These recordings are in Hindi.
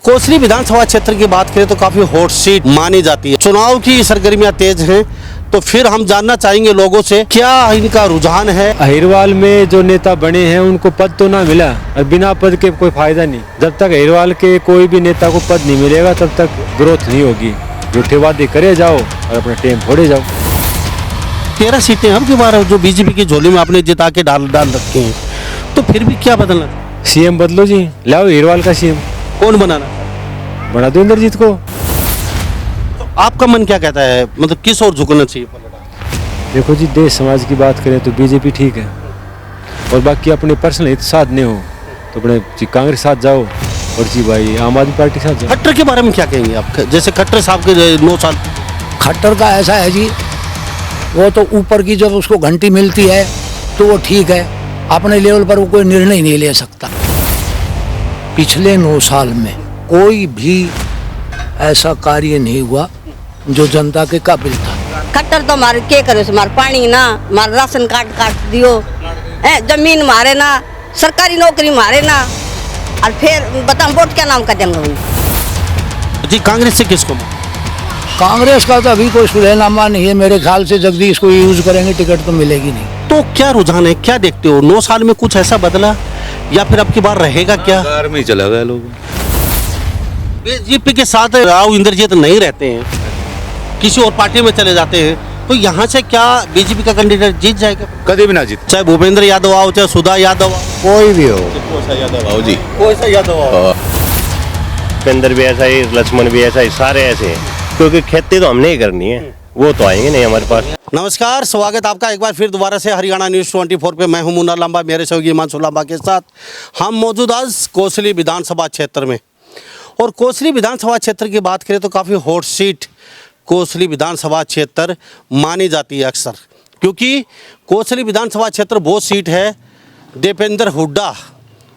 कोसली विधानसभा क्षेत्र की बात करें तो काफी हॉट सीट मानी जाती है। चुनाव की सरगर्मियां तेज हैं, तो फिर हम जानना चाहेंगे लोगों से क्या इनका रुझान है। अहिरवाल में जो नेता बने हैं उनको पद तो ना मिला और बिना पद के कोई फायदा नहीं। जब तक अहिरवाल के कोई भी नेता को पद नहीं मिलेगा तब तक ग्रोथ नहीं होगी। झूठे वादे करे जाओ और अपना टेम फोड़े जाओ। 13 सीटें अब की बार जो बीजेपी की झोली में आपने जिता के डाल रखे हैं, तो फिर भी क्या बदलना? सीएम बदलो जी, लाओ अहिरवाल का सीएम। कौन बनाना? बना दो इंद्रजीत को। तो आपका मन क्या कहता है, मतलब किस ओर झुकना चाहिए? देखो जी, देश समाज की बात करें तो बीजेपी ठीक है, और बाकी अपने पर्सनल हित साधने हो तो अपने कांग्रेस साथ जाओ और जी भाई आम आदमी पार्टी साथ जाओ। खट्टर के बारे में क्या कहेंगे आप? जैसे खट्टर साहब के 9 साल। खट्टर का ऐसा है जी, वो तो ऊपर की जब उसको घंटी मिलती है तो वो ठीक है, अपने लेवल पर वो कोई निर्णय नहीं ले सकता। पिछले 9 साल में कोई भी ऐसा कार्य नहीं हुआ जो जनता के काबिल था। खट्टर तो मारे के करे, मारे पानी ना, मारे राशन कार्ड काट दियो, जमीन मारे ना, सरकारी नौकरी मारे ना, और फिर बताओ वोट क्या नाम का देंगे जी? कांग्रेस से किसको? कांग्रेस का तो अभी कोई सुलहनामा नहीं है मेरे ख्याल से। जगदीश को यूज करेंगे टिकट तो मिलेगी नहीं। तो क्या रुझान है, क्या देखते हो? 9 साल में कुछ ऐसा बदला या फिर अब की बार रहेगा क्या? कार में ही चला गया लोग। बीजेपी के साथ राव इंद्रजीत नहीं रहते हैं, किसी और पार्टी में चले जाते हैं, तो यहाँ से क्या बीजेपी का कैंडिडेट जीत जाएगा? कभी भी ना जीत, चाहे भूपेंद्र यादव आओ, चाहे सुधा यादव आओ, कोई भी हो। यादव आओ जी, कोई सा यादव आओ। भूपेंद्र भी ऐसा ही, लक्ष्मण भी ऐसा ही, सारे ऐसे हैं, क्योंकि खेती तो हमने ही करनी है, वो तो आएंगे नहीं हमारे पास। नमस्कार, स्वागत आपका एक बार फिर दोबारा से हरियाणा न्यूज़ 24 पे। मैं हूं मुन्ना लांबा, मेरे सहयोगी हिमांशु लांबा के साथ हम मौजूद आज कोसली विधानसभा क्षेत्र में। और कोसली विधानसभा क्षेत्र की बात करें तो काफ़ी हॉट सीट कोसली विधानसभा क्षेत्र मानी जाती है अक्सर, क्योंकि कोसली विधानसभा क्षेत्र वो सीट है दीपेंद्र हुड्डा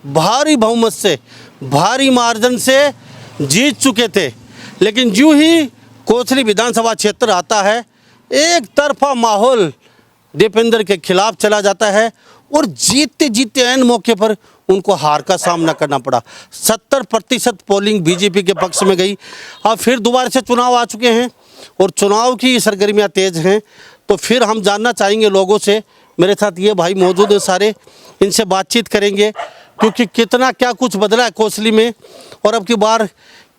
भारी बहुमत से, भारी मार्जिन से जीत चुके थे। लेकिन जो ही कोसली विधानसभा क्षेत्र आता है, एक तरफा माहौल दीपेंद्र के खिलाफ चला जाता है और जीतते जीतते ऐन मौके पर उनको हार का सामना करना पड़ा। 70% पोलिंग बीजेपी के पक्ष में गई। अब फिर दोबारा से चुनाव आ चुके हैं और चुनाव की सरगर्मियां तेज हैं, तो फिर हम जानना चाहेंगे लोगों से। मेरे साथ ये भाई मौजूद है सारे, इनसे बातचीत करेंगे क्योंकि कितना क्या कुछ बदला है कोसली में, और अब की बार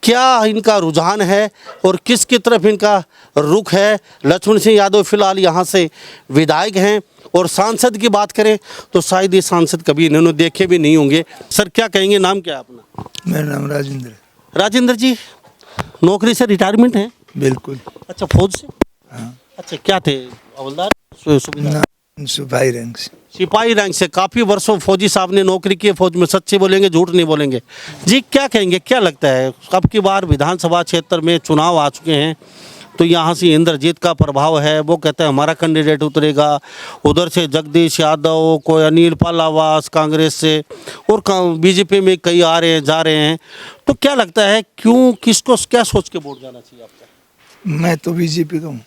क्या इनका रुझान है और किसकी तरफ इनका रुख है। लक्ष्मण सिंह यादव फिलहाल यहाँ से विधायक हैं, और सांसद की बात करें तो शायद ये सांसद कभी इन्होंने देखे भी नहीं होंगे। सर क्या कहेंगे, नाम क्या है अपना? मेरा नाम राजेंद्र। राजेंद्र जी, नौकरी से रिटायरमेंट है? बिल्कुल। अच्छा, फौज से? हाँ। अच्छा, क्या थे, हवलदार? सिपाही रैंक से। सिपाही रैंक से। काफ़ी वर्षों फौजी साहब ने नौकरी की है फौज में, सच्चे बोलेंगे, झूठ नहीं बोलेंगे। जी क्या कहेंगे, क्या लगता है अब की बार विधानसभा क्षेत्र में चुनाव आ चुके हैं, तो यहाँ से इंद्रजीत का प्रभाव है, वो कहते हैं हमारा कैंडिडेट उतरेगा, उधर से जगदीश यादव, कोई अनिल पालावास कांग्रेस से, और बीजेपी में कई आ रहे हैं जा रहे हैं, तो क्या लगता है क्यों, किसको क्या सोच के वोट जाना चाहिए आपका? मैं तो बीजेपी का हूँ।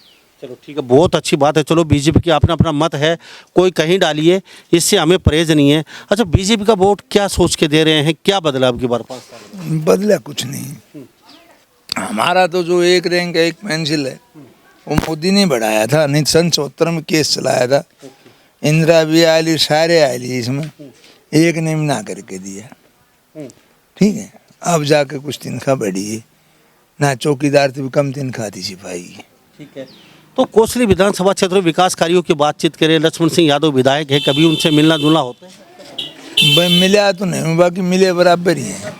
चलो ठीक है, बहुत अच्छी बात है। चलो बीजेपी की अपना अपना मत है, कोई कहीं डालिए, इससे हमें परहेज नहीं है। अच्छा, बीजेपी का वोट क्या सोच के दे रहे हैं, क्या बदला अब की बार 5 साल में? बदला कुछ नहीं। हमारा तो जो एक रैंक एक पेंसिल है वो मोदी ने बढ़ाया था, नहीं सन 74 में केस चलाया था। इंदिरा भी आयली, सारे आयली, इसमें एक ने ना करके दिया। ठीक है, अब जाके कुछ तनख्वाह बढ़ी है ना, चौकीदार से भी कम तनख्वाह थी सिपाही की। ठीक है, तो कोसली विधानसभा क्षेत्र विकास कार्यों की बातचीत करें। लक्ष्मण सिंह यादव विधायक है, कभी उनसे मिलना जुलना होता है? मिला तो नहीं, बाकी मिले बराबर ही है।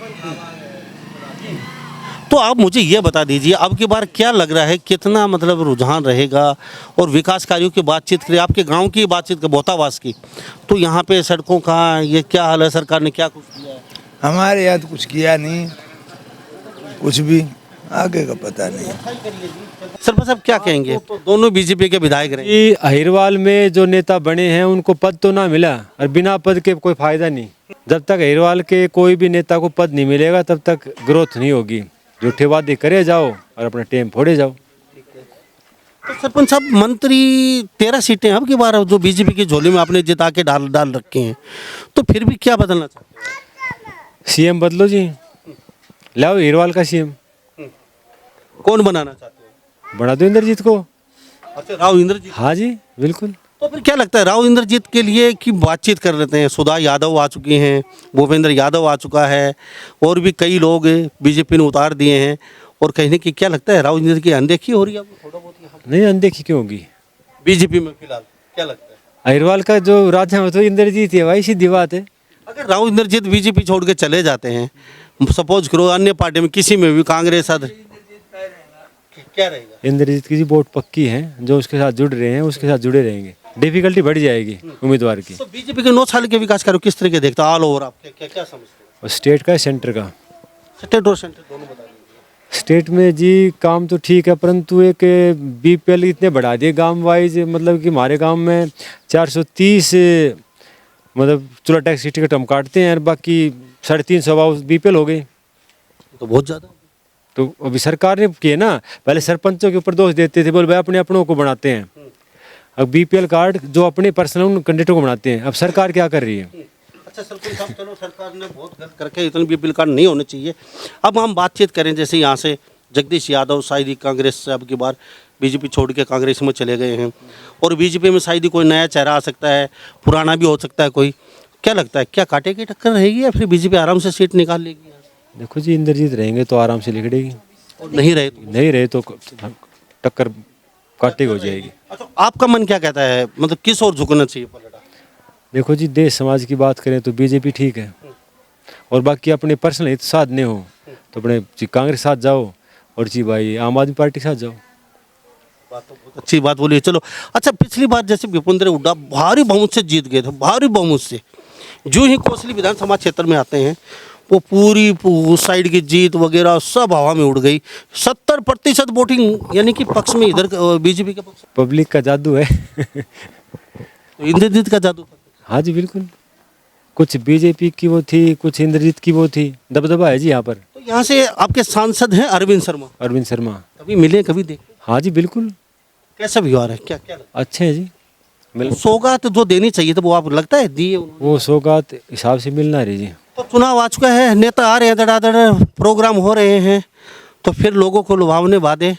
तो आप मुझे ये बता दीजिए, अब की बार क्या लग रहा है, कितना मतलब रुझान रहेगा? और विकास कार्यों की बातचीत करें, आपके गांव की बातचीत करें, बोतावास की, तो यहाँ पे सड़कों का ये क्या हाल है, सरकार ने क्या कुछ किया है? हमारे यहाँ तो कुछ किया नहीं, कुछ भी आगे का पता नहीं। सर बस अब क्या कहेंगे, तो दोनों बीजेपी के विधायक रहे। कि अहिरवाल में जो नेता बने हैं उनको पद तो ना मिला और बिना पद के कोई फायदा नहीं। जब तक अहिरवाल के कोई भी नेता को पद नहीं मिलेगा तब तक ग्रोथ नहीं होगी। झूठे वादे करे जाओ और अपना टेम फोड़े जाओ। तो सरपंच साहब, मंत्री 13 सीटें अब की बार जो बीजेपी की झोली में आपने जिता के डाल रखे हैं, तो फिर भी क्या बदलना चाहिए? सीएम बदलो जी, लाओ हीरवाल का सीएम, कौन बनाना चाहते हो? बना दो इंद्रजीत को। अच्छा, राव इंद्रजीत। हाँ जी बिल्कुल। तो फिर क्या लगता है राव इंद्रजीत के लिए कि बातचीत कर लेते हैं? सुधा यादव आ चुकी हैं, भूपेंद्र यादव आ चुका है, और भी कई लोग बीजेपी ने उतार दिए हैं, और कहने की क्या लगता है राव इंद्रजीत की अनदेखी हो रही है थोड़ा बहुत यहाँ नहीं, अनदेखी क्यों होगी बीजेपी में फिलहाल? क्या लगता है? हीरवाल का जो राजा है तो इंद्रजीत ही है भाई, सीधी बात है। अगर राव इंद्रजीत बीजेपी छोड़ के चले जाते हैं, सपोज करो अन्य पार्टी में किसी में भी, कांग्रेस क्या रहेगा? इंद्रजीत की जी वोट पक्की है, जो उसके साथ जुड़ रहे हैं उसके साथ जुड़े रहेंगे, डिफिकल्टी बढ़ जाएगी उम्मीदवार की। तो बीजेपी के 9 साल के विकास कार्य किस तरह के देखता ऑल ओवर? आप क्या क्या समझते हो? और स्टेट का है सेंटर का? स्टेट और सेंटर दोनों बता दीजिए। स्टेट में जी काम तो ठीक है, परंतु एक बीपीएल इतने बढ़ा दिए गांव वाइज, मतलब कि हमारे गांव में 430 मतलब चूल्हा टैक्स की टिकट हम काटते हैं, और बाकी 350 बीपीएल हो गई। तो बहुत ज़्यादा। तो अभी सरकार ने किए ना, पहले सरपंचों के ऊपर दोष देते थे, बोल भाई अपने अपनों को बनाते हैं। अब बीपीएल कार्ड जो अपने पर्सनल कैंडिडेटों को बनाते हैं, अब सरकार क्या कर रही है? अच्छा सरपंच साहब, चलो सरकार ने बहुत गलत करके इतने बीपीएल कार्ड नहीं होने चाहिए। अब हम बातचीत करें, जैसे यहाँ से जगदीश यादव शायद ही कांग्रेस से अब की बार बीजेपी छोड़ के कांग्रेस में चले गए हैं, और बीजेपी में शायद ही कोई नया चेहरा आ सकता है, पुराना भी हो सकता है कोई। क्या लगता है, क्या कांटे की टक्कर रहेगी या फिर बीजेपी आराम से सीट निकाल लेगी? देखो जी, इंद्रजीत रहेंगे तो आराम से लिखड़ेगी, और नहीं रहे तो टक्कर काटे हो जाएगी। अच्छा, आपका मन क्या कहता है, मतलब किस ओर झुकना चाहिए पलड़ा? देखो जी, देश समाज की बात करें तो बीजेपी ठीक है, और बाकी अपने पर्सनल हित साधने हो तो अपने जी कांग्रेस साथ जाओ, और जी भाई आम आदमी पार्टी के साथ जाओ। बात तो बहुत अच्छी बात बोली। चलो अच्छा, पिछली बार जैसे भूपेंद्र हुड्डा भारी बहुमत से जीत गए थे, भारी बहुमत से, जो ही कोसली विधानसभा क्षेत्र में आते हैं वो पूरी उस साइड की जीत वगैरह सब हवा में उड़ गई। 70% वोटिंग यानी कि पक्ष में, इधर बीजेपी के पक्ष। पब्लिक का जादू है। तो इंद्रजीत का जादू। हाँ जी बिल्कुल, कुछ बीजेपी की वो थी, कुछ इंद्रजीत की वो थी, दबदबा है जी यहाँ पर। तो यहाँ से आपके सांसद हैं अरविंद शर्मा। अरविंद शर्मा कभी मिले, कभी देखे? हाँ जी बिल्कुल। कैसा व्यवहार है, क्या क्या लगता अच्छे हैं जी। है? सौगात जो देनी चाहिए तो वो आप लगता है दिए उन्होंने? वो सौगात हिसाब से मिलना रही जी। तो चुनाव आ चुका है, नेता आ रहे हैं, धड़ाधड़ प्रोग्राम हो रहे हैं, तो फिर लोगों को लुभावने वादे।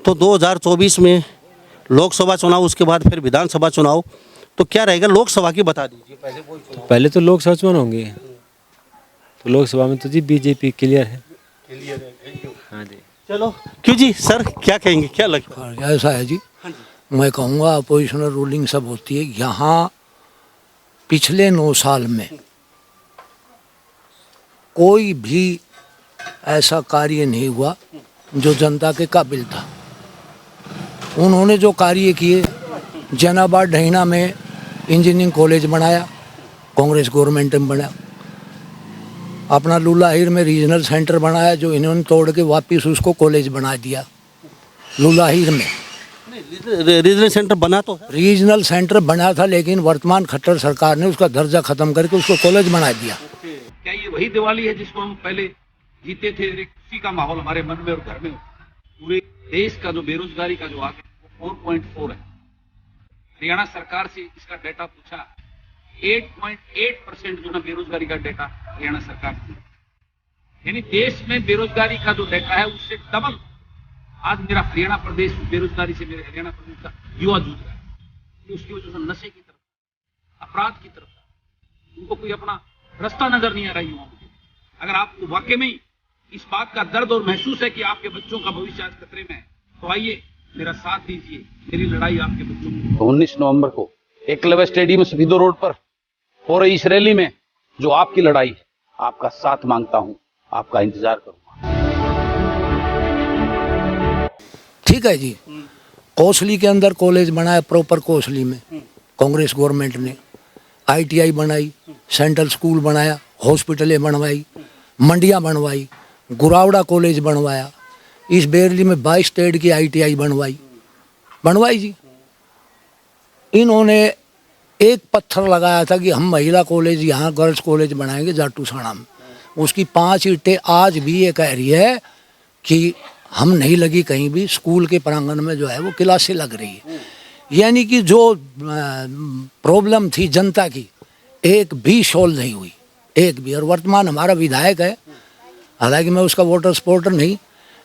तो 2024 में लोकसभा चुनाव, उसके बाद फिर विधानसभा चुनाव, तो क्या रहेगा लोकसभा की बता दीजिए पहले। कोई चुनाव पहले तो लोकसभा चुनाव होंगे, तो लोकसभा में तो जी बीजेपी क्लियर है। हाँ जी। चलो, क्यों जी सर, क्या कहेंगे, क्या लगता है? ऐसा है जी, मैं कहूँगा अपोजिशनल रूलिंग सब होती है। यहाँ पिछले 9 साल में कोई भी ऐसा कार्य नहीं हुआ जो जनता के काबिल था। उन्होंने जो कार्य किए, जनाबाद ढहीना में इंजीनियरिंग कॉलेज बनाया, कांग्रेस गवर्नमेंट में बनाया। अपना लूलाहिर में रीजनल सेंटर बनाया, जो इन्होंने तोड़ के वापस उसको कॉलेज बना दिया। लूलाहिर में रीजनल सेंटर बना तो है। रीजनल सेंटर बना था, लेकिन वर्तमान खट्टर सरकार ने उसका दर्जा खत्म करके उसको कॉलेज बना दिया। क्या ये वही दिवाली है जिसको हम पहले जीते थे? एक खुशी का माहौल हमारे मन में और घर में। पूरे देश का जो बेरोजगारी का जो आंकड़ा 4.4 है। हरियाणा सरकार से इसका डेटा पूछा, 8.8% जो ना बेरोजगारी का डेटा हरियाणा सरकार ने, यानी देश में बेरोजगारी का जो डेटा है उससे डबल आज मेरा हरियाणा प्रदेश बेरोजगारी से, मेरे हरियाणा प्रदेश का युवा जूझ रहा है। उसकी वजह से नशे की तरफ, अपराध की तरफ, उनको कोई अपना रास्ता नजर नहीं आ रहा युवाओं को। अगर आपको वाकई में इस बात का दर्द और महसूस है कि आपके बच्चों का भविष्य आज खतरे में है, तो आइए मेरा साथ दीजिए, मेरी लड़ाई आपके बच्चों की। 19 नवंबर को एकलव्य स्टेडियम सफीदो रोड पर हो रही इस रैली में जो आपकी लड़ाई, आपका साथ मांगता हूं, आपका इंतजार करूंगा। ठीक है जी। कोसली के अंदर कॉलेज बनाया, प्रॉपर कोसली में कांग्रेस गवर्नमेंट ने। ITI बनाई, सेंट्रल स्कूल बनाया, हॉस्पिटलें बनवाई, मंडियां बनवाई, गुरावड़ा कॉलेज बनवाया। इस बेरली में 22 स्टेट की ITI बनवाई जी। इन्होंने एक पत्थर लगाया था कि हम महिला कॉलेज, यहाँ गर्ल्स कॉलेज बनाएंगे जाटूसाना में। उसकी 5 ईंटें आज भी ये कह रही है कि हम नहीं लगी कहीं भी। स्कूल के प्रांगण में जो है वो क्लासें लग रही है। यानी कि जो प्रॉब्लम थी जनता की, एक भी सॉल्व नहीं हुई, एक भी। और वर्तमान हमारा विधायक है हालांकि मैं उसका वोटर सपोर्टर नहीं,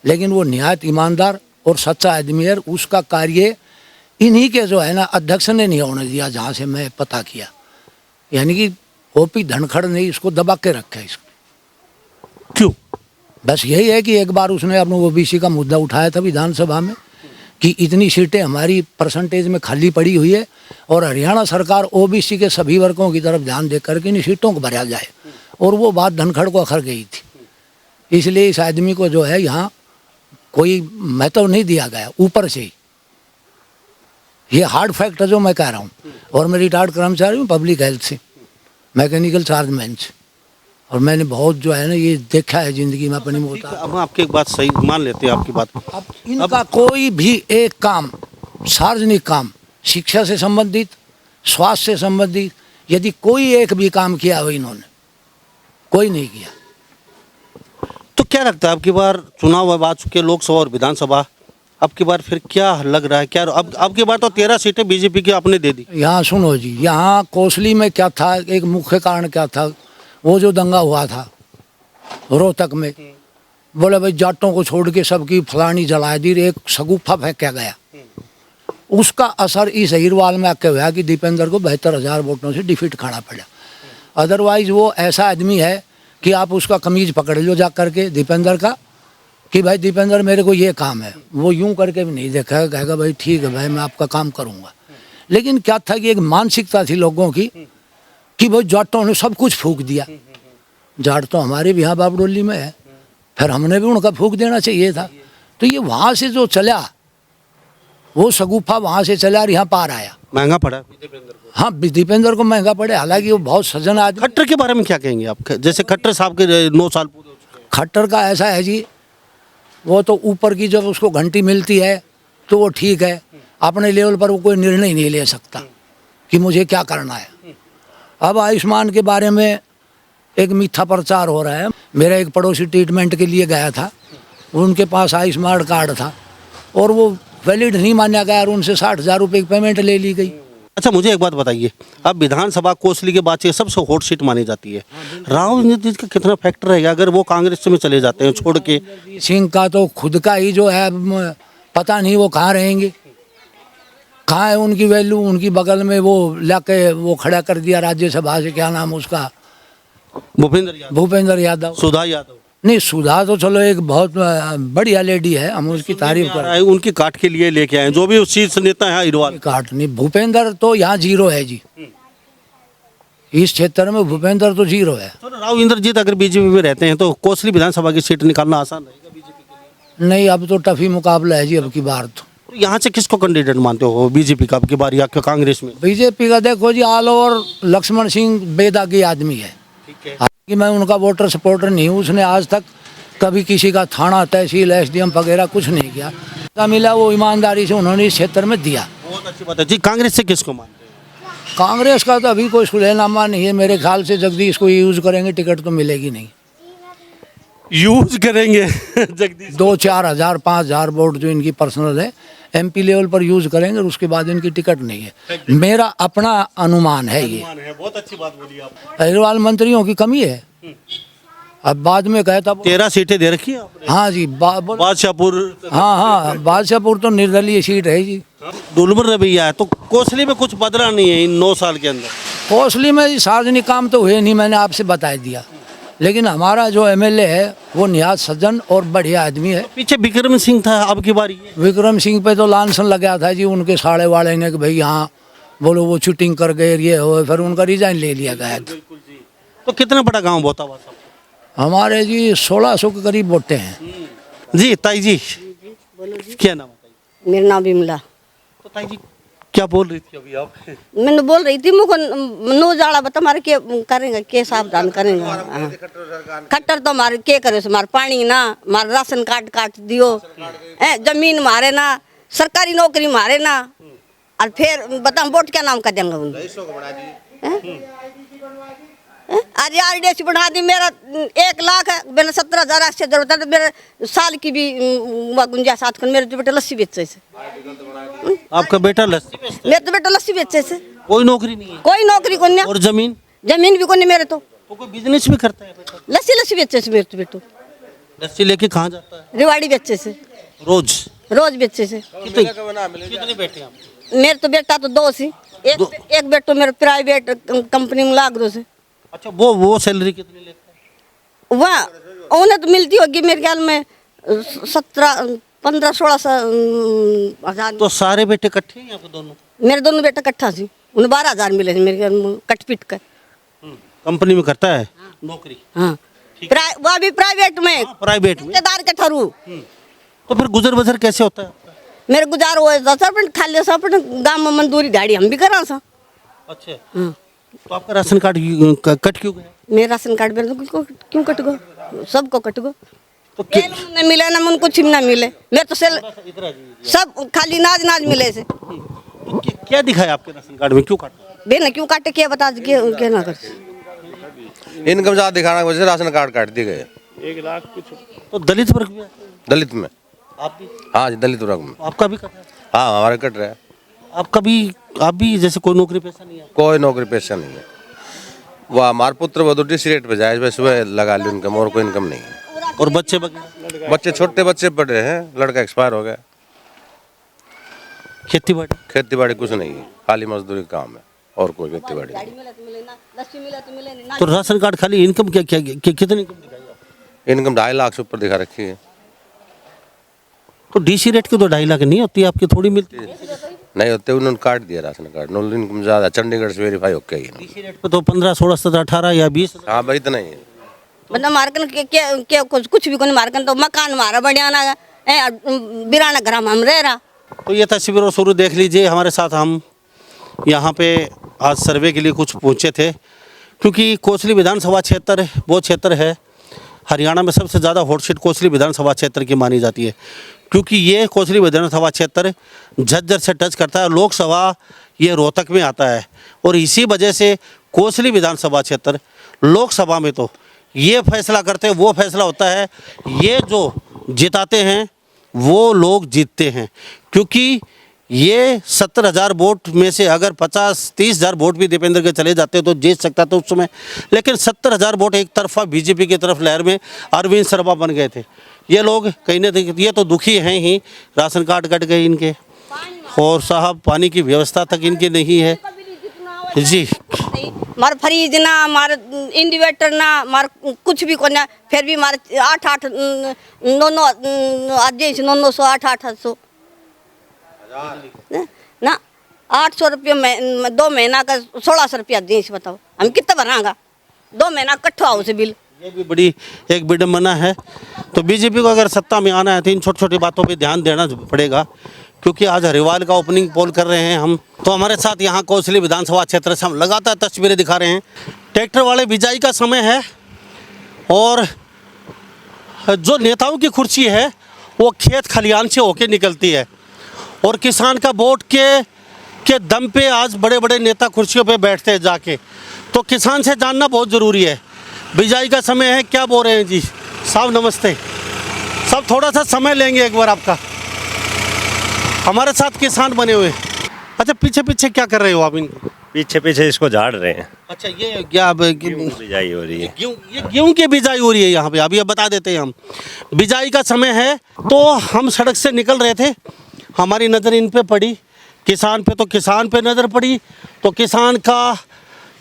लेकिन वो निहायत ईमानदार और सच्चा आदमी है। उसका कार्य इन्हीं के जो है ना अध्यक्ष ने नहीं होने दिया, जहाँ से मैं पता किया। यानी कि ओपी धनखड़ ने इसको दबा के रखा है इसको। क्यों? बस यही है कि एक बार उसने अपने ओबीसी का मुद्दा उठाया था विधानसभा में कि इतनी सीटें हमारी परसेंटेज में खाली पड़ी हुई है और हरियाणा सरकार ओबीसी के सभी वर्गों की तरफ ध्यान दे करके इन सीटों को भरा जाए, और वो बात धनखड़ को अखर गई थी। इसलिए इस आदमी को जो है यहाँ कोई महत्व नहीं दिया गया ऊपर से ही। ये हार्ड फैक्ट है जो मैं कह रहा हूँ। और मैं रिटायर्ड कर्मचारी हूँ पब्लिक हेल्थ से, मैकेनिकल चार्जमैन से, और मैंने बहुत जो है ना ये देखा है जिंदगी में अपनी मोता। अब आपकी एक बात सही मान लेते हैं आपकी बात। अब इनका कोई भी एक काम, सार्वजनिक काम, शिक्षा से संबंधित, स्वास्थ्य से संबंधित, यदि कोई एक भी काम किया हो इन्होंने, कोई नहीं किया। तो क्या लगता है अब की बार चुनाव अब आ चुके लोकसभा और विधानसभा, अब की बार फिर क्या लग रहा है? क्या अब की बार तो 13 सीटें बीजेपी की आपने दे दी। यहाँ सुनो जी, यहाँ कोसली में क्या था, एक मुख्य कारण क्या था, वो जो दंगा हुआ था रोहतक में, बोले भाई जाटों को छोड़ के सबकी फलानी जला दी, एक शगुफा फेंका गया। उसका असर इस अहिरवाल में आके हुआ कि दीपेंद्र को 72,000 वोटों से डिफीट खाना पड़ा। अदरवाइज वो ऐसा आदमी है कि आप उसका कमीज पकड़ लो जा करके दीपेंद्र का, कि भाई दीपेंद्र मेरे को ये काम है, वो यूं करके भी नहीं देखा, कहेगा भाई ठीक है भाई मैं आपका काम करूँगा। लेकिन क्या था कि एक मानसिकता थी लोगों की कि भाई जाटों ने सब कुछ फूंक दिया। जाट तो हमारे भी यहाँ बाबडोली में है, फिर हमने भी उनका फूंक देना चाहिए था। तो ये वहाँ से जो चला, वो शगुफा वहाँ से चला और यहाँ पार आया। महंगा पड़ा दीपेंद्र को। हाँ, दीपेंद्र को महंगा पड़े, हालांकि वो बहुत सज्जन आदमी। खट्टर के बारे में क्या कहेंगे आप? जैसे खट्टर साहब के 9 साल पूरे हो चुके हैं। खट्टर का ऐसा है जी, वो तो ऊपर की जब उसको घंटी मिलती है तो वो ठीक है, अपने लेवल पर वो कोई निर्णय नहीं ले सकता कि मुझे क्या करना है। अब आयुष्मान के बारे में एक मिथ्या प्रचार हो रहा है। मेरा एक पड़ोसी ट्रीटमेंट के लिए गया था, उनके पास आयुष्मान कार्ड था और वो वैलिड नहीं माना गया और उनसे 60,000 रुपये की पेमेंट ले ली गई। अच्छा, मुझे एक बात बताइए, अब विधानसभा कोसली के बाद से सबसे हॉट सीट मानी जाती है, राव इंद्रजीत जी का कितना फैक्टर रहेगा अगर वो कांग्रेस में चले जाते हैं छोड़ के? सिंह का तो खुद का ही जो है पता नहीं वो कहाँ रहेंगे, कहाँ है उनकी वैल्यू। उनकी बगल में वो लाके वो खड़ा कर दिया राज्यसभा से, क्या नाम उसका, भूपेंद्र यादव, सुधा यादव। नहीं, सुधा तो चलो एक बहुत बढ़िया लेडी है, हम उसकी तारीफ कर रहे हैं। उनकी काट के लिए लेके आए जो भी उस शीर्ष नेता है अहिरवाल। काट नहीं, भूपेंद्र तो यहाँ 0 है जी, इस क्षेत्र में भूपेंद्र तो 0 है। तो राव इंद्रजीत अगर बीजेपी में रहते हैं तो कोसली विधानसभा की सीट निकालना आसान रहेगा बीजेपी के लिए? नहीं, अब तो टफी मुकाबला है जी अब की बार। तो यहाँ से किसको कैंडिडेट मानते हो बीजेपी का अब की बार या कांग्रेस में? बीजेपी का देखो जी, ऑल ओवर लक्ष्मण सिंह बेदागी आदमी है। कि मैं उनका वोटर सपोर्टर नहीं हूँ, उसने आज तक कभी किसी का थाना, तहसील, एसडीएम वगैरह कुछ नहीं किया। मिला वो ईमानदारी से उन्होंने इस क्षेत्र में दिया। बहुत अच्छी बात है जी। कांग्रेस से किसको मानते हैं? कांग्रेस का तो अभी कोई सुलहनामा नहीं है मेरे ख्याल से। जगदीश को यूज करेंगे टिकट तो मिलेगी नहीं। यूज करेंगे जगदीश 2-4 हज़ार 5,000 वोट जो इनकी पर्सनल है एमपी लेवल पर यूज करेंगे और उसके बाद इनकी टिकट नहीं है। मेरा अपना अनुमान है ये। बहुत अच्छी बात बोली आप। अहिरवाल मंत्रियों की कमी है। अब बाद में कहता 13 सीटें दे रखी है आपने? हाँ जी, बादशाहपुर। हाँ, बादशाहपुर तो निर्दलीय सीट है जी। दुलबर रवैया है तो कोसली में कुछ बदला नहीं है इन 9 साल के अंदर। कोसली में सार्वजनिक काम तो हुए नहीं, मैंने आपसे बता दिया। लेकिन हमारा जो एमएलए है वो निहायत सज्जन और बढ़िया आदमी है। पीछे विक्रम सिंह था, अब की बारी विक्रम सिंह पे तो लांछन लगा था जी उनके साड़े वाले ने कि भाई यहाँ बोलो वो शूटिंग कर गए, ये हो, फिर उनका रिजाइन ले लिया गया। तो कितना बड़ा गांव बोता हुआ सब? हमारे जी 1600 के करीब वोटे हैं जी। ताई जी क्या नाम है? मेरा नाम विमला। तो ताई जी क्या बोल रही थी अभी आप? मैंने बोल रही थी मुझको नो जाड़ा बता हमारे के करेंगे, के सावधान करेंगे। खट्टर तो हमारे के करे, हमारे पानी ना, हमारा राशन कार्ड काट दियो, जमीन मारे ना, सरकारी नौकरी मारे ना, और फिर बता वोट क्या नाम का देंगे उनको? आज RDS बढ़ा दी। मेरा 1 लाख है, मैंने 17,000 से जरूरत है, मेरे साल की भी गुंजाइश साथ कर। मेरे तो बेटा लस्सी बेचे से। आपका बेटा लस्सी बेचता है? मेरे तो बेटा लस्सी बेचे से। कोई नौकरी नहीं है? कोई नौकरी को नहीं। और जमीन? जमीन भी को नहीं मेरे तो। कोई बिजनेस भी करता है बेटा? लस्सी बेचे से मेरे तो बेटो। लस्सी लेके कहाँ जाता है? रिवाड़ी बेचे से, रोज रोज बेचे से। कितने बेटे हैं आपके? मेरे तो बेटा तो दो सी, एक बेटो मेरे प्राइवेट कंपनी में लाग दो से। अच्छा, वो सैलरी कितनी लेता है? वहाँ उन्हें तो मिलती होगी मेरे ख्याल में 17-15-16 हजार। तो सारे बेटे इकट्ठे हैं आपके दोनों? मेरे दोनों बेटा इकट्ठा सी, उन्हें 12,000 मिले थे मेरे ख्याल में कट पिट कर। कंपनी में करता है नौकरी? हाँ, वो भी प्राइवेट में, प्राइवेट में। ठेकेदार के थरू। तो फिर गुजर बसर कैसे होता है आपका? मेरे गुजार हो सर खाली सब गाँव में मजदूरी दिहाड़ी हम भी करा सा। अच्छा, हाँ, तो आपका राशन कार्ड कट क्यों गया? मेरा राशन कार्ड मेरे तो क्यों कट गो, सबको कट गो। तो न मिले ना मन कुछ ना मिले, मेरे तो सब खाली नाज मिले से। तो क्या दिखाया आपके राशन कार्ड में, क्यों काटा? बेना क्यों काटे क्या बता क्या ना कर। इनकम ज़्यादा दिखाने की वजह से राशन कार्ड काट दिए गए। 1 लाख कुछ। तो दलित वर्ग में, दलित में, आप भी? हाँ जी, दलित वर्ग में। आपका भी कटा है? हाँ, हमारे कट रहा है। आप भी जैसे कोई नौकरी पैसा नहीं है? कोई नौकरी पेशा नहीं है। वह हमारे पुत्र वधु डी रेट पे जाए, सुबह लगा ली इनकम, और कोई इनकम नहीं है। और बच्चे वगैरह? बच्चे छोटे बच्चे पढ़े हैं, लड़का एक्सपायर हो गया। खेती बाड़ी? खेती बाड़ी कुछ नहीं है, खाली मजदूरी का काम है, और कोई खेती बाड़ी नहीं। तो राशन कार्ड खाली इनकम कितनी इनकम दिखाई आपको? इनकम 2.5 लाख से ऊपर दिखा रखी है। तो डीसी रेट की तो 2.5 लाख नहीं होती, आपकी थोड़ी मिलती है? नहीं होते, उन्होंने काट दिया राशन कार्ड। नॉन इनकम ज़्यादा, चंडीगढ़ से वेरीफाई होकर ही है। डीसी रेट पे तो 15, 16, 17, 18 या 20। हाँ भाई, इतना ही है। मतलब मारकन के कुछ भी कोई मारकन तो मकान मारा बढ़िया ना बिराना घर हम रह रहा। तो ये तस्वीर और शुरू देख लीजिए। हमारे साथ हम यहाँ पे आज सर्वे के लिए कुछ पहुँचे थे, क्योंकि कोसली विधानसभा क्षेत्र वो क्षेत्र है हरियाणा में सबसे ज़्यादा हॉट सीट कोसली विधानसभा क्षेत्र की मानी जाती है, क्योंकि ये कोसली विधानसभा क्षेत्र झज्जर से टच करता है। लोकसभा ये रोहतक में आता है, और इसी वजह से कोसली विधानसभा क्षेत्र लोकसभा में तो ये फैसला करते हैं, वो फैसला होता है, ये जो जिताते हैं वो लोग जीतते हैं। क्योंकि ये 70,000 वोट में से अगर 50-30,000 वोट भी दीपेंद्र के चले जाते तो जीत सकता था उस समय, लेकिन 70,000 वोट एक तरफा बीजेपी की तरफ लहर में अरविंद शर्मा बन गए थे। ये लोग कहीं ना कहीं ये तो दुखी हैं ही, राशन कार्ड कट गए इनके, और साहब पानी की व्यवस्था तक इनकी नहीं है जी। मार फ्रीज ना, मार इन्वर्टर ना, मार कुछ भी को ना, फिर भी मार 8-8 9-9 आज 900 8-800 ना 800 रुपये में 2 महीना का 1600 रुपया दें। बताओ हम कितना भरांगा 2 महीना इकट्ठा हाउस बिल। ये भी बड़ी एक विडम्बना है। तो बीजेपी को अगर सत्ता में आना है तो इन छोटी छोटी बातों पे ध्यान देना पड़ेगा, क्योंकि आज हरिवाल का ओपनिंग पोल कर रहे हैं हम। तो हमारे साथ यहाँ कोसली विधानसभा क्षेत्र से हम लगातार तस्वीरें दिखा रहे हैं। ट्रैक्टर वाले बिजाई का समय है, और जो नेताओं की कुर्सी है वो खेत खलियान से होके निकलती है, और किसान का वोट के दम पे आज बड़े बड़े नेता कुर्सियों पे बैठते हैं जाके। तो किसान से जानना बहुत ज़रूरी है। बिजाई का समय है, क्या बोल रहे हैं जी साहब? नमस्ते साहब, थोड़ा सा समय लेंगे एक बार आपका। हमारे साथ किसान बने हुए। अच्छा, पीछे पीछे क्या कर रहे हो आप इनको? पीछे पीछे इसको झाड़ रहे हैं। अच्छा, ये क्या बिजाई हो रही है? गेहूं की बिजाई हो रही है यहाँ पे। अभी अब बता देते हैं हम, बिजाई का समय है। तो हम सड़क से निकल रहे थे, हमारी नज़र इन पे पड़ी, किसान पे। तो किसान पे नज़र पड़ी तो किसान का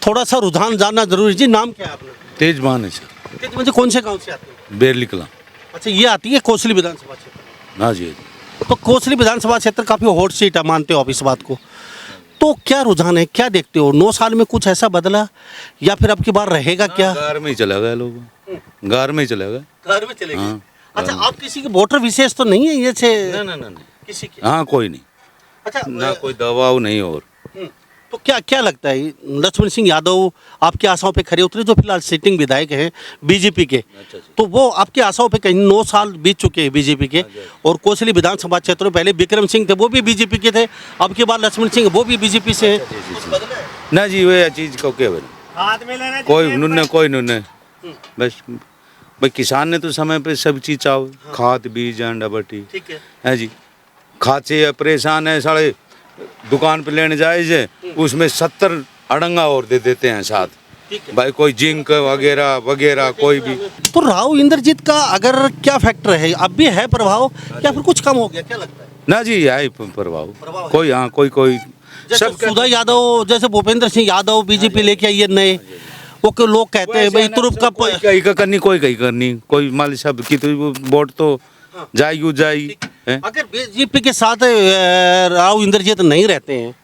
थोड़ा सा रुझान जानना जरूरी। जी नाम क्या है आपका? तेजमान है। तेजमान जी, कौन से गाँव से आते हैं? बेरली कला। अच्छा, ये आती है कोसली विधानसभा क्षेत्र? हाँ जी। तो कोसली विधानसभा क्षेत्र काफ़ी हॉट सीट है, मानते हो आप इस बात को? तो क्या रुझान है, क्या देखते हो? 9 साल में कुछ ऐसा बदला, या फिर अब की बार रहेगा क्या? घर में ही चला गया लोग, घर में ही चला गया। घर में चले गए। अच्छा, आप किसी के वोटर विशेष तो नहीं है ये से? नहीं किसी के? हाँ, कोई नहीं। अच्छा, ना कोई दबाव नहीं। और तो क्या लगता है लक्ष्मण सिंह यादव आपकी आशाओं पे खरे उतरे, जो फिलहाल सिटिंग विधायक हैं बीजेपी के? तो वो आपकी आशाओं पे कहीं 9 साल बीत चुके हैं बीजेपी के, और कोसली विधानसभा क्षेत्र में पहले विक्रम सिंह थे, वो भी बीजेपी के थे, अब के बाद लक्ष्मण सिंह वो भी बीजेपी से हैं। ना जी, वह चीज को क्या कोई नुन्ने कोई नुन्ने, बस भाई किसान ने तो समय पे सब चीज चाहो, खाद बीज अंडा बटी है जी। खाद से परेशान है साले, दुकान पे लेने जाए जे उसमें 70 अड़ंगा और दे देते हैं साथ। भाई कोई जिंक वगैरह वगैरह कोई भी। तो राव इंद्रजीत का अगर क्या फैक्टर है, अब भी है प्रभाव या फिर कुछ कम हो गया, क्या लगता है? ना जी है प्रभाव कोई, हाँ कोई कोई जैसे सुधा यादव, जैसे भूपेंद्र सिंह यादव बीजेपी लेके आई है नए, वो लोग कहते हैं भाई तुरुप का कहीं का करनी, कोई कहीं करनी, कोई मान सब की तो वोट तो जाएगी जाएगी। अगर बीजेपी के साथ राव इंद्रजीत नहीं रहते हैं,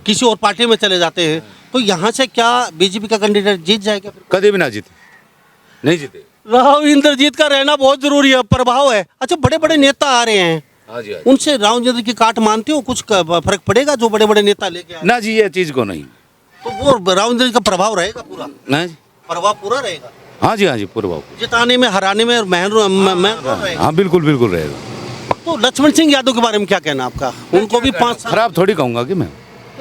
किसी और पार्टी में चले जाते हैं, तो यहाँ से क्या बीजेपी का कैंडिडेट जीत जाएगा? कभी भी ना जीते, नहीं जीते। राव इंद्रजीत का रहना बहुत जरूरी है, प्रभाव है। अच्छा, बड़े बड़े नेता आ रहे हैं, उनसे राव इंद्रजीत की काट मानते हो? कुछ फर्क पड़ेगा जो बड़े बड़े नेता लेके आए? ना जी, ये चीज को नहीं। तो वो राव इंद्रजीत का प्रभाव रहेगा पूरा? ना जी, प्रभाव पूरा रहेगा। हाँ जी प्रभाव जिताने में, हराने में, और हाँ बिल्कुल बिल्कुल रहेगा। तो लक्ष्मण सिंह यादव के बारे में क्या कहना आपका? उनको भी 5 साल खराब थोड़ी कहूँगा कि मैं,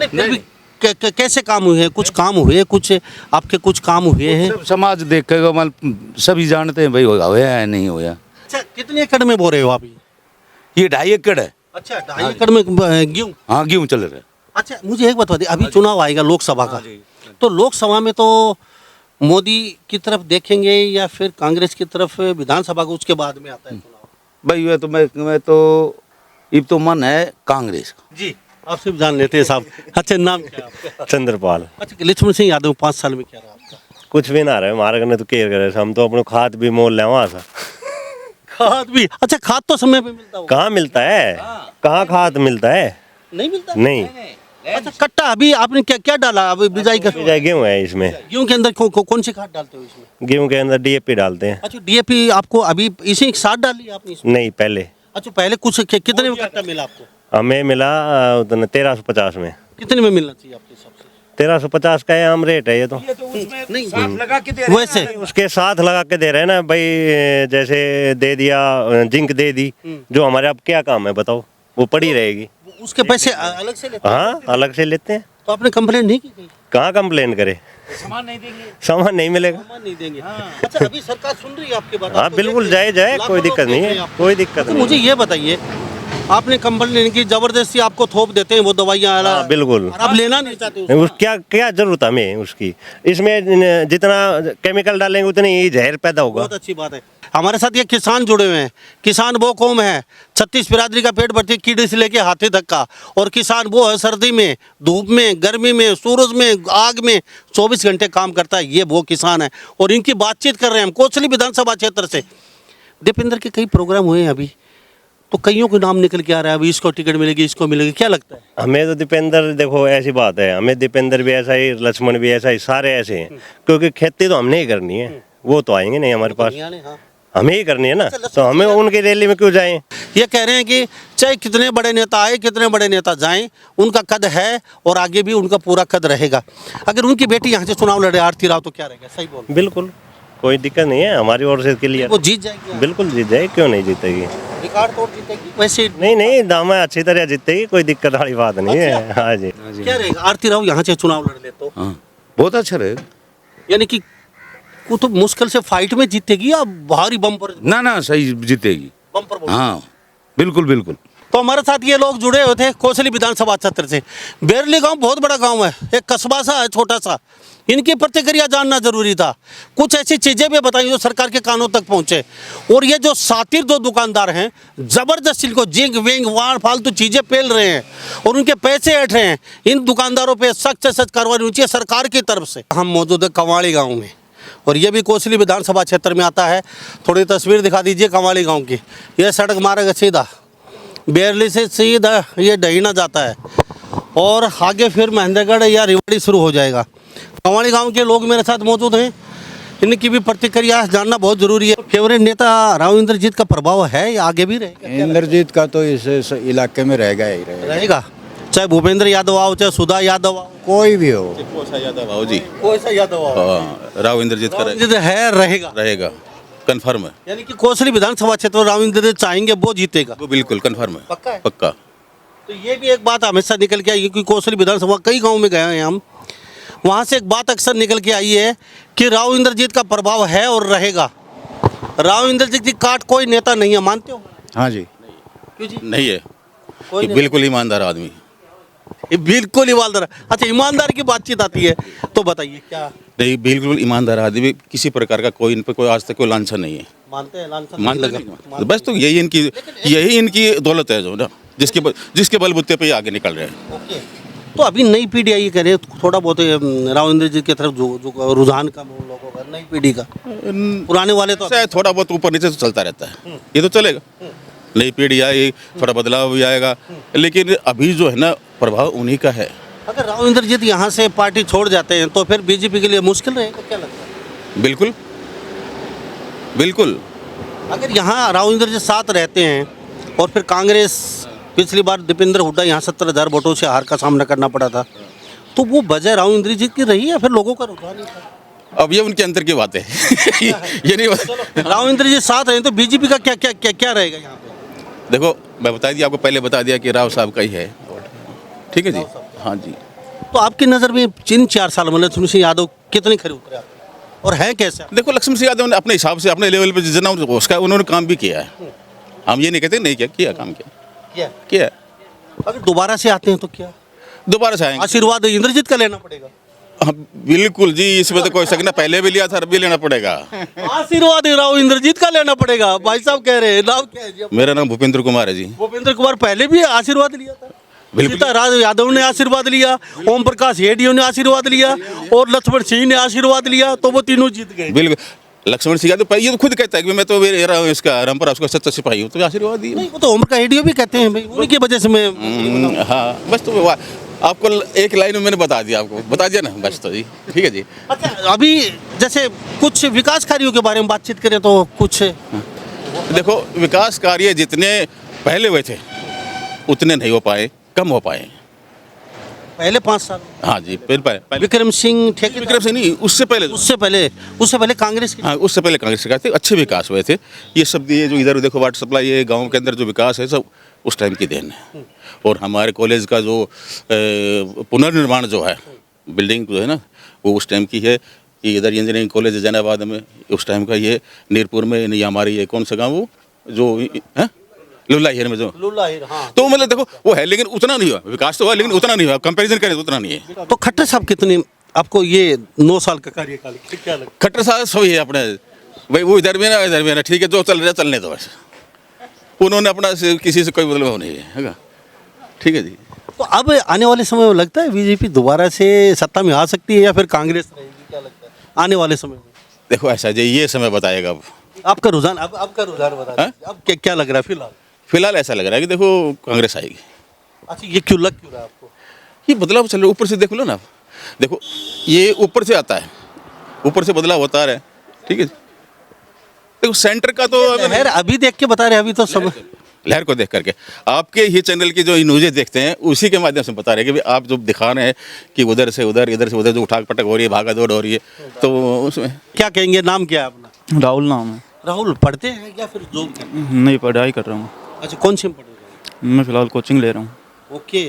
नहीं, कैसे काम हुए हैं? कुछ काम हुए, कुछ आपके कुछ काम हुए हैं? सब समाज देखेगा, मान सभी जानते हैं भाई होया है नहीं होया। अच्छा, कितने एकड़ में बो रहे हो आप? ये 2.5 एकड़ है। अच्छा, 2.5 एकड़ में गेहूँ? हाँ, गेहूँ चल रहा है। अच्छा, मुझे एक बता दीजिए, अभी चुनाव आएगा लोकसभा का, तो लोकसभा में तो मोदी की तरफ देखेंगे या फिर कांग्रेस की तरफ विधानसभा को, उसके बाद में आता है चुनाव? भाई ये तो मैं तो ये तो मन है कांग्रेस का। जी, आपसे भी जान लेते हैं साहब। अच्छा, नाम क्या है आपका? चंद्रपाल। अच्छा, लक्ष्मण सिंह यादव 5 साल में क्या रहा आपका? कुछ भी ना रहे हमारे कने तो केयर करे, हम तो अपने खाद भी मोल ले वहाँ से। खाद भी? अच्छा, खाद तो समय पे मिलता होगा? कहाँ मिलता है, कहाँ खाद मिलता है? नहीं मिलता? नहीं। अच्छा, कट्टा अभी आपने क्या क्या डाला? अभी बिजाई का गेहूँ है इसमें। गेहूँ के अंदर कौन सी खाद डालते हो इसमें? गेहूँ के अंदर DAP डालते हैं। अच्छा, DAP आपको अभी इसी के साथ डाली आपने इसमें? नहीं, पहले। अच्छा, पहले कुछ कितने में कट्टा मिला आपको? हमें मिला 1350 में। कितने में मिलना चाहिए आपके हिसाब से? 1350 का आम रेट है ये तो। नहीं, लगा के दे रहे हैं। वैसे उसके साथ लगा के दे रहे हैं ना भाई, जैसे दे दिया जिंक दे दी, जो हमारे अब क्या काम है बताओ, वो पड़ी रहेगी। उसके पैसे अलग से लेते हैं? हाँ, अलग से लेते हैं। तो आपने कंप्लेंट नहीं की कहीं? कहाँ कंप्लेन करे, सामान नहीं देंगे? सामान नहीं मिलेगा। सामान नहीं देंगे। अच्छा, अभी सरकार सुन रही है आपकी बात? हाँ बिल्कुल, जाए कोई दिक्कत नहीं है, कोई दिक्कत नहीं। मुझे ये बताइए, आपने कंप्लेंट की, जबरदस्ती आपको थोप देते हैं वो दवाइयाँ? हाँ बिल्कुल। आप लेना नहीं चाहते? उस क्या जरूरत है हमें उसकी? इसमें जितना केमिकल डालेंगे उतनी ही जहर पैदा होगा। बहुत अच्छी बात है। हमारे साथ ये किसान जुड़े हुए हैं। किसान वो कौम है, 36 बिरादरी का पेट भरती, कीड़े से लेके हाथी तक का। और किसान वो है, सर्दी में, धूप में, गर्मी में, सूरज में, आग में 24 घंटे काम करता है, ये वो किसान है। और इनकी बातचीत कर रहे हैं हम कोसली विधानसभा क्षेत्र से। दीपेंद्र के कई प्रोग्राम हुए हैं अभी, तो कईयों के नाम निकल के आ रहा है, अभी इसको टिकट मिलेगी, इसको मिलेगी, क्या लगता है? हमें तो दीपेंद्र, देखो ऐसी बात है, हमें दीपेंद्र भी ऐसा ही, लक्ष्मण भी ऐसा ही, सारे ऐसे हैं, क्योंकि खेती तो हमने ही करनी है, वो तो आएंगे नहीं हमारे पास, हमें ही करनी है ना, तो हमें उनकी रैली में क्यों जाएं? ये कह रहे हैं कि चाहे कितने बड़े नेता आए, कितने बड़े नेता जाएं, उनका कद है और आगे भी उनका पूरा कद रहेगा। अगर उनकी बेटी यहाँ से चुनाव लड़े, आरती राव, तो क्या रहेगा? सही बोल? बिल्कुल, कोई दिक्कत नहीं है हमारी ओर से के लिए। वो जीत जाएगी? बिल्कुल जीत जाएगी, क्यों नहीं जीतेगी? रिकॉर्ड तोड़ जीतेगी वैसे? नहीं, दामा अच्छी तरह जीतेगी, कोई दिक्कत वाली बात नहीं है। हाँ जी। क्या रहेगा, आरती राव यहाँ से चुनाव लड़ ले तो? हाँ, बहुत अच्छा रहेगा। यानी कि वो तो मुश्किल से फाइट में जीतेगी या भारी बम्पर? ना सही जीतेगी, बम्पर। हाँ बिल्कुल बिल्कुल। तो हमारे साथ ये लोग जुड़े हुए थे कोसली विधानसभा क्षेत्र से। बेरली गांव बहुत बड़ा गांव है, एक कस्बा सा है छोटा सा। इनकी प्रतिक्रिया जानना जरूरी था। कुछ ऐसी चीजें भी बताई जो सरकार के कानों तक पहुंचे। और ये जो सातिर 2 दुकानदार हैं, जबरदस्त इनको जिंक विंग वार फालतू चीजें पेल रहे हैं और उनके पैसे हट रहे हैं। इन दुकानदारों पर सख्त से सख्त कार्रवाई होनी चाहिए सरकार की तरफ से। हम मौजूद है कंवाली गाँव में, और ये भी कोसली विधानसभा क्षेत्र में आता है। थोड़ी तस्वीर दिखा दीजिए कंवाली गाँव की। यह सड़क मार्ग सीधा बेरली से सीधा ये डहीना जाता है और आगे फिर महेंद्रगढ़ या रेवाड़ी शुरू हो जाएगा। कंवाली गांव के लोग मेरे साथ मौजूद हैं, इनकी भी प्रतिक्रिया जानना बहुत जरूरी है। फेवरेट नेता राव इंद्रजीत का प्रभाव है या आगे भी रहेगा? इंद्रजीत का तो इस इलाके में रहेगा ही रहेगा। चाहे भूपेंद्र यादव आओ, चाहे सुधा यादव आओ, कोई भी हो, कोई सा यादव आओ जी, कोई सा यादव आओ, राव इंद्रजीत का है रहेगा कंफर्म है। यानी कि कोसली विधानसभा क्षेत्र राव इंद्रजीत चाहेंगे वो जीतेगा? वो बिल्कुल कंफर्म है, पक्का है? पक्का। तो ये भी एक बात हमेशा निकल के आई है कि कोसली विधानसभा कई गाँव में गए हैं हम, वहाँ से एक बात अक्सर निकल के आई है कि राव इंद्रजीत का प्रभाव है और रहेगा। राव इंद्रजीत की काट कोई नेता नहीं है, मानते हो? हाँ जी। क्यों जी? नहीं है, कोई बिल्कुल ईमानदार आदमी। ये बिल्कुल ईमानदार। अच्छा, ईमानदार की बातचीत आती है तो बताइए क्या नहीं, बिल्कुल ईमानदार आदमी, किसी प्रकार का कोई इन पर कोई आज तक कोई लांछन नहीं है। मानते हैं? लांछन मानते नहीं नहीं। बस तो यही इनकी दौलत है जो ना, जिसके बलबूते पे ये आगे निकल रहे हैं। ओके। तो अभी नई पीढ़ी आई कह रहे हैं, थोड़ा बहुत राव इंद्रजीत की तरफ जो रुझान कम है उन लोगों का, नई पीढ़ी का। पुराने वाले तो शायद थोड़ा बहुत ऊपर नीचे तो चलता रहता है, ये तो चलेगा। नई पीढ़ी आई, थोड़ा बदलाव भी आएगा, लेकिन अभी जो है ना प्रभाव उन्हीं का है। अगर राव इंद्रजीत यहाँ से पार्टी छोड़ जाते हैं तो फिर बीजेपी के लिए मुश्किल रहेगा, क्या लगता है? बिल्कुल बिल्कुल। अगर यहाँ राव इंद्रजीत साथ रहते हैं और फिर कांग्रेस, पिछली बार दीपेंद्र हुड्डा यहाँ 70,000 वोटों से हार का सामना करना पड़ा था, तो वो वजह राव इंद्रजीत की रही या फिर लोगों का रुझान ही था? अब ये उनके अंतर की बात है। ये नहीं राव इंद्रजीत साथ रहे तो बीजेपी का क्या क्या क्या क्या रहेगा यहाँ पे? देखो, मैं बता दिया आपको, पहले बता दिया कि राव साहब का ही है, ठीक है जी। हाँ जी। तो आपकी नज़र में जिन 4 साल में लक्ष्मण सिंह यादव कितने खरे उतरे आप? और है कैसे? देखो, लक्ष्मण सिंह यादव ने अपने हिसाब से अपने लेवल पे जितना उसका उन्होंने काम भी किया है। हम ये नहीं कहते नहीं किया काम किया। अगर दोबारा से आते हैं तो क्या दोबारा से आएंगे? आशीर्वाद इंद्रजीत का लेना पड़ेगा। हाँ, बिल्कुल जी, इसमें तो कोई शक ना, पहले भी लिया था, अब भी लेना पड़ेगा। आशीर्वाद राव इंद्रजीत का लेना पड़ेगा। भाई साहब कह रहे हैं, नाम क्या है जी? मेरा नाम भूपेंद्र कुमार है जी। भूपेंद्र कुमार पहले भी आशीर्वाद लिया था। बिल्कुल। सीताराम यादव ने आशीर्वाद लिया, ओम प्रकाश हेडियो ने आशीर्वाद लिया और लक्ष्मण सिंह ने आशीर्वाद लिया, तो वो तीनों जीत गए। बिल्कुल। लक्ष्मण सिंह यादव ये तो खुद कहता है कि मैं तो इसका रामपुरा उसका सच्चा सिपाही हूँ, तो आशीर्वाद दिया। नहीं, वो तो ओम प्रकाश हेडियो भी कहते हैं भाई, उनकी वजह से मैं हाँ, बस तो आपको एक लाइन में मैंने बता दिया ना, बस तो जी, ठीक है जी। अच्छा, अभी जैसे कुछ विकास कार्यों के बारे में बातचीत करें तो कुछ देखो, विकास कार्य जितने पहले हुए थे उतने नहीं हो पाए, कम हो पाए पहले 5 साल। हाँ जी, पहले विक्रम सिंह नहीं, उससे पहले कांग्रेस की। हाँ, उससे पहले कांग्रेस सरकार थी, अच्छे विकास हुए थे। ये सब ये जो इधर देखो वाटर सप्लाई, ये गाँव के अंदर जो विकास है सब उस टाइम की देन है। और हमारे कॉलेज का जो पुनर्निर्माण जो है, बिल्डिंग जो है ना, वो उस टाइम की है। ये इधर इंजीनियरिंग कॉलेज है जैनाबाद में, उस टाइम का ये नीरपुर में, ये हमारी ये कौन सा गाँव वो जो है लुल्लाहिर में जो हाँ। तो मतलब देखो वो है, लेकिन उतना नहीं हुआ। विकास तो हुआ लेकिन उतना नहीं हुआ, कंपैरिजन करें तो उतना नहीं है। तो खट्टर साहब कितने आपको ये 9 साल का कार्यकाल क्या लगता है? खट्टर साहब सही है अपने भाई, वो इधर में ना, ठीक है, जो चल रहा है चलने दो, बस उन्होंने अपना किसी से कोई मतलब नहीं है, ठीक है जी। तो अब आने वाले समय में लगता है बीजेपी दोबारा से सत्ता में आ सकती है या फिर कांग्रेस रहेगी, क्या लगता है आने वाले समय में? देखो ऐसा जी, ये समय बताएगा। अब आपका रुझान बता दीजिए। अब क्या लग रहा है फिलहाल ऐसा लग रहा है कि देखो कांग्रेस आएगी। अच्छा, ये क्यों लग रहा है आपको? ये बदलाव चल रहा है, ऊपर से देख लो ना आप, देखो ये ऊपर से आता है, ऊपर से बदलाव होता है, ठीक है। देखो सेंटर का तो अभी देख के बता रहे हैं, अभी तो सब लहर को देख करके आपके ही चैनल की जो न्यूज़ें देखते हैं उसी के माध्यम से बता रहे हैं कि आप जो दिखा रहे हैं कि उधर से उधर, इधर से उधर जो उठाक पटक हो रही है, भागा दौड़ हो रही है, तो उसमें क्या कहेंगे? नाम क्या है अपना? राहुल नाम है। राहुल पढ़ते हैं या फिर जॉब करते हैं? नहीं, पढ़ाई कर रहा हूँ। अच्छा, कौन सी में पढ़ रहे मैं फ़िलहाल कोचिंग ले रहा हूँ। ओके,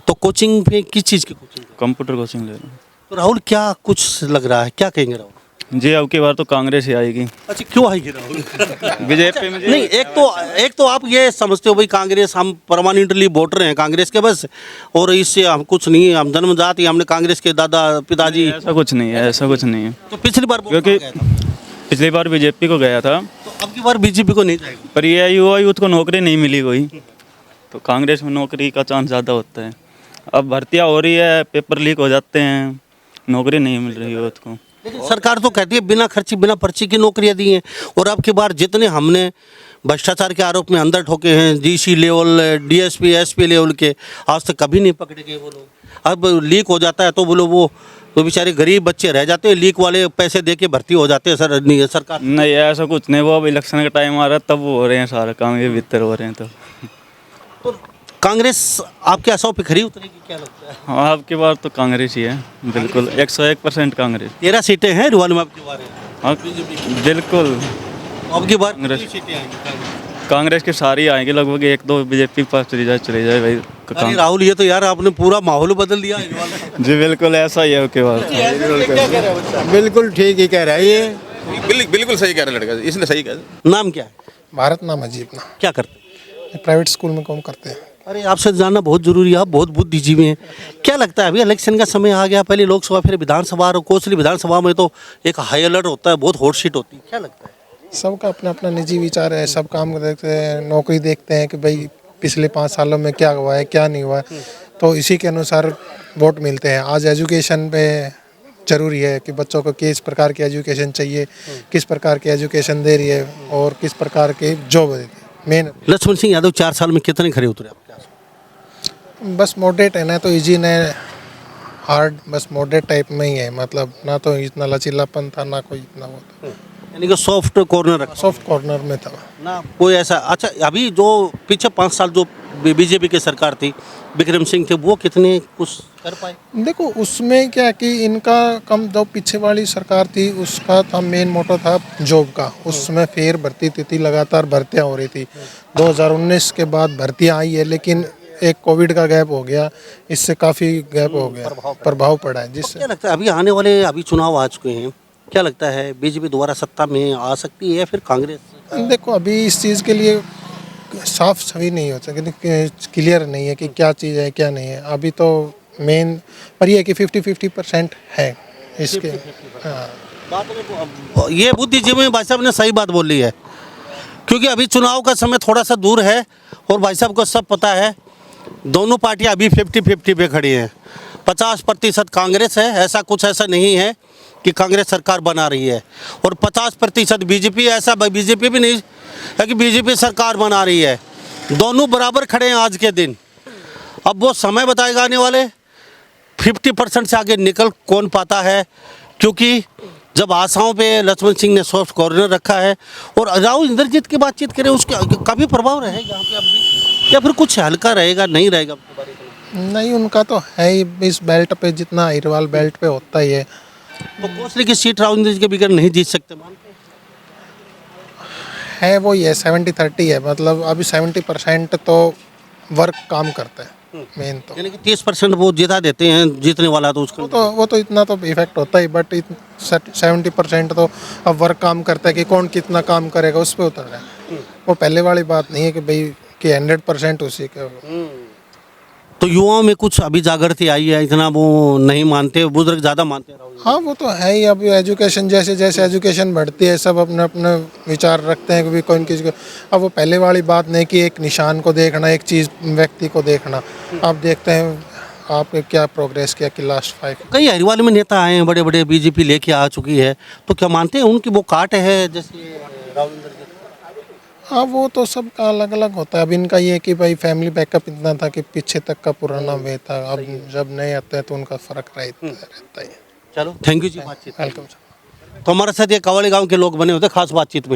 तो कोचिंग पे किस चीज़ की कोचिंग? कंप्यूटर कोचिंग ले रहा हूँ। तो राहुल क्या कुछ लग रहा है, क्या कहेंगे राहुल? जी, अब की बार तो कांग्रेस ही आएगी। अच्छा, क्यों आएगी राहुल? बीजेपी में नहीं, एक तो आप ये समझते हो भाई कांग्रेस, हम परमानेंटली वोटर हैं कांग्रेस के बस, और इससे हम कुछ नहीं है, हम जन्मजात ही हमने कांग्रेस के दादा पिताजी। ऐसा कुछ नहीं है, ऐसा कुछ नहीं है। तो पिछली बार क्योंकि पिछली बार बीजेपी को गया था, तो अब की बार बीजेपी को नहीं जाएगा। पर ये युवा यूथ को नौकरी नहीं मिली कोई, तो कांग्रेस में नौकरी का चांस ज़्यादा होता है। अब भर्तियाँ हो रही है, पेपर लीक हो जाते हैं, नौकरी नहीं मिल रही यूथ को। लेकिन सरकार तो कहती है बिना खर्ची बिना पर्ची की नौकरियां दी हैं, और अब की बार जितने हमने भ्रष्टाचार के आरोप में अंदर ठोके हैं, DC level, DSP, SP level के, आज तक कभी नहीं पकड़े गए वो लोग। अब लीक हो जाता है तो बोलो वो तो बेचारे गरीब बच्चे रह जाते हैं, लीक वाले पैसे दे के भर्ती हो जाते हैं सरकार। नहीं, ऐसा कुछ नहीं, वो अब इलेक्शन का टाइम आ रहा है तब वो हो रहे हैं सारा काम, ये भीतर हो रहे हैं। तो कांग्रेस आपके आशाओं पे खरी उतरेगी, क्या लगता है? हाँ, आपकी बार तो कांग्रेस ही है, बिल्कुल 101% कांग्रेस। 13 सीटें हैं रुवाल में आपकी बार। हाँ, बिल्कुल। अब की बार कांग्रेस की सारी आएंगी लगभग, 1-2 बीजेपी के पास चली जाए भाई। अरे राहुल, ये तो यार आपने पूरा माहौल बदल दिया है। जी बिल्कुल ऐसा ही है। ओके बात, बिल्कुल ठीक ही कह रहा है ये, बिल्कुल सही कह रहा है लड़का, इसने सही कहा। नाम क्या है? भारत नाम है जी अपना। क्या करते हैं? प्राइवेट स्कूल में काम करते हैं। अरे आपसे जानना बहुत जरूरी है, आप बहुत बुद्धिजीवी हैं। क्या लगता है अभी इलेक्शन का समय आ गया, पहले लोकसभा फिर विधानसभा, और कोसली विधानसभा में तो एक हाई अलर्ट होता है, बहुत हॉट सीट होती है, क्या लगता है? सबका अपना अपना निजी विचार है, सब काम देखते हैं, नौकरी देखते हैं कि भाई पिछले 5 सालों में क्या हुआ है क्या नहीं हुआ है, तो इसी के अनुसार वोट मिलते हैं। आज एजुकेशन पे ज़रूरी है कि बच्चों को किस प्रकार की एजुकेशन चाहिए, किस प्रकार की एजुकेशन दे रही है और किस प्रकार की जॉब देती है। मेन लक्ष्मण सिंह यादव 4 साल में कितने खड़े उतरे आपके आसपास? बस मॉडरेट है ना, तो इजी न हार्ड, बस मॉडरेट टाइप में ही है, मतलब ना तो इतना लचीलापन था ना कोई इतना वो था, यानी कि सॉफ्ट कॉर्नर, सॉफ्ट कॉर्नर में था ना कोई ऐसा। अच्छा, अभी जो पीछे 5 साल जो बीजेपी की सरकार थी, विक्रम सिंह थे, वो कितने कुछ कर पाए? देखो उसमें क्या कि इनका कम, जो पीछे वाली सरकार थी उसका था मेन मोटो था जॉब का, उसमें फेर भर्ती थी, लगातार भर्तियां हो रही थी। 2019 के बाद भर्तियां आई है, लेकिन एक कोविड का गैप हो गया, इससे काफ़ी गैप हो गया, प्रभाव पड़ा है जिससे। क्या लगता है अभी आने वाले, अभी चुनाव आ चुके हैं, क्या लगता है बीजेपी दोबारा सत्ता में आ सकती है या फिर कांग्रेस? देखो अभी इस चीज़ के लिए साफ सही नहीं हो सकती, क्लियर नहीं है कि क्या चीज़ है क्या नहीं है अभी, तो मेन पर यह है कि 50-50% है इसके। हाँ, ये बुद्धिजीवी भाई साहब ने सही बात बोली है, क्योंकि अभी चुनाव का समय थोड़ा सा दूर है और भाई साहब को सब पता है, दोनों पार्टियां अभी 50-50 पे खड़ी हैं। 50% कांग्रेस है, ऐसा कुछ ऐसा नहीं है कि कांग्रेस सरकार बना रही है, और 50% बीजेपी, ऐसा बीजेपी भी नहीं है कि बीजेपी सरकार बना रही है, दोनों बराबर खड़े हैं आज के दिन। अब वो समय बताएगा आने वाले, 50% से आगे निकल कौन पाता है, क्योंकि जब आशाओं पे लक्ष्मण सिंह ने सॉफ्ट कॉर्नर रखा है, और राहुल इंद्रजीत की बातचीत करें उसका काफ़ी प्रभाव रहेगा यहाँ पे अब भी, या फिर कुछ हल्का रहेगा, नहीं रहेगा? नहीं, उनका तो है ही इस बेल्ट पे, जितना अहिरवाल बेल्ट पे होता ही है। तो कोसली की सीट राहुल इंद्रजीत के बगैर नहीं जीत सकते, मानते है वो ये 70-30 है, मतलब अभी 70% तो वर्क काम करता है मेन, तो यानी कि 30% वो जिता देते हैं, जीतने वाला तो उसको वो तो इतना तो इफेक्ट होता ही, बट 70% तो अब वर्क काम करता है कि कौन कितना काम करेगा उस पर उतर रहा है। वो पहले वाली बात नहीं है कि भाई कि 100% उसी के। तो युवाओं में कुछ अभी जागृति आई है, इतना वो नहीं मानते, बुजुर्ग ज़्यादा मानते हैं राहुल। हाँ वो तो है ही, अब एजुकेशन जैसे जैसे एजुकेशन बढ़ती है, सब अपने अपने विचार रखते हैं कि कौन किसी को। अब वो पहले वाली बात नहीं कि एक निशान को देखना, एक चीज़ व्यक्ति को देखना। आप देखते हैं आपने क्या प्रोग्रेस किया कि लास्ट 5। कई हरियाणा में नेता आए हैं, बड़े बड़े बीजेपी लेके आ चुकी है, तो क्या मानते हैं उनकी वो काट है जैसे राहुल इंद्रजीत? हाँ वो तो सबका अलग अलग होता है। अब इनका ये है कि भाई फैमिली बैकअप इतना था कि पीछे तक का पुराना वे था, अब जब नए आते हैं तो उनका फ़र्क रहता है। चलो, थैंक यू जी बातचीत। वेलकम। तो हमारे साथ ये कवाली गांव के लोग बने होते खास बातचीत में।